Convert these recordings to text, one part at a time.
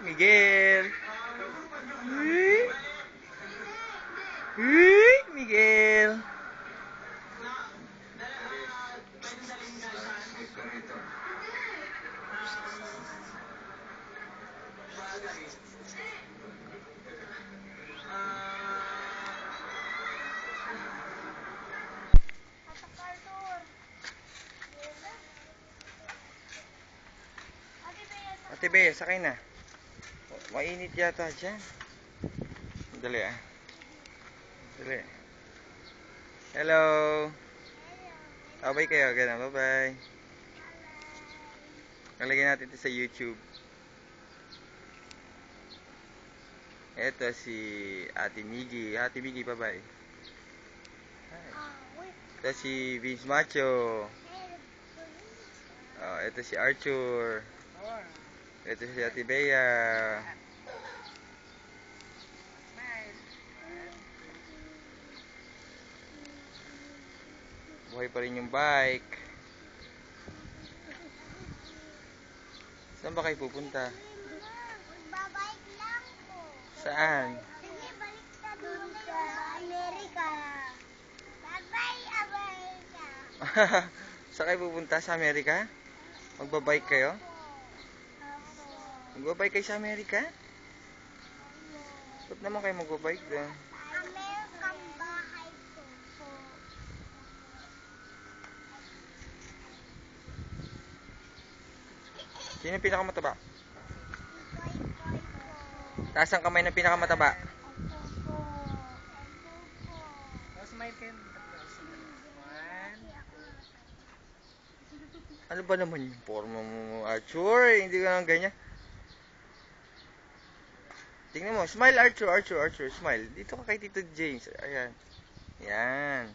Miguel. Miguel. Ate Bea, sakay na. Mainit yata dyan. Dali ah. Dali. Hello. Bye kayo. Gana. Bye-bye. Nalagyan natin ito sa YouTube. Ito si Ate Miggy. Ate Miggy, bye-bye. Ito si Vince Macho. Ito si Arthur. Ito si Ate Bea. Buhay pa rin yung bike. Saan ba kayo pupunta? Magbabike lang po. Saan? Sige, baliktad mo na yung sa Amerika. Bye-bye, Amerika. Saan kayo pupunta? Sa Amerika? Magbabike kayo? Magbabike kayo sa Amerika? Ba't naman kayo magbabike doon? Amerikang bahay ko po. Sino yung pinakamataba? Ikoy-koy po. Taas ang kamay ng pinakamataba. Ito po. Ito po. Smile kayo. Ano ba naman yung forma mo, Arthur? Hindi ka lang ganyan. Tingnan mo. Smile, Arthur. Arthur. Smile. Dito ka kay Tito James. Ayan. Yan.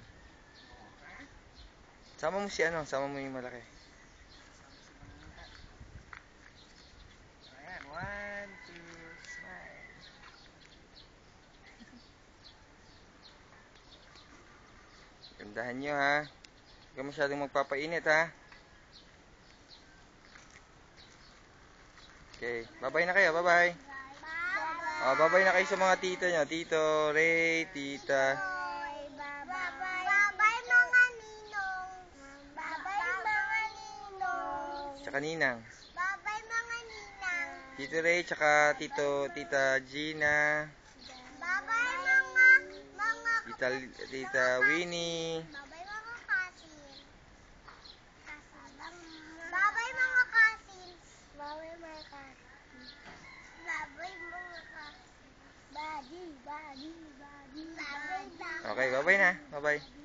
Sama mo si ano. Sama mo yung malaki. Ayan. 1, 2, smile. Gandahan nyo ha. Huwag ka masyadong magpapainit ha. Okay. Bye-bye na kayo. Bye-bye. Bye-bye. Bye-bye na kayo sa mga tito nyo. Tito, Ray, tita. Bye-bye. Bye-bye mga ninong. Bye-bye mga ninong. Tsaka ninang. Bye-bye mga ninang. Tito Ray, tsaka tita Gina. Bye-bye mga Tita Winnie. Bye-bye mga cousin. Bye-bye mga cousin. Bye-bye mga cousin. Bye-bye mga cousin. Bye-bye. Okay, bye-bye na. Bye-bye.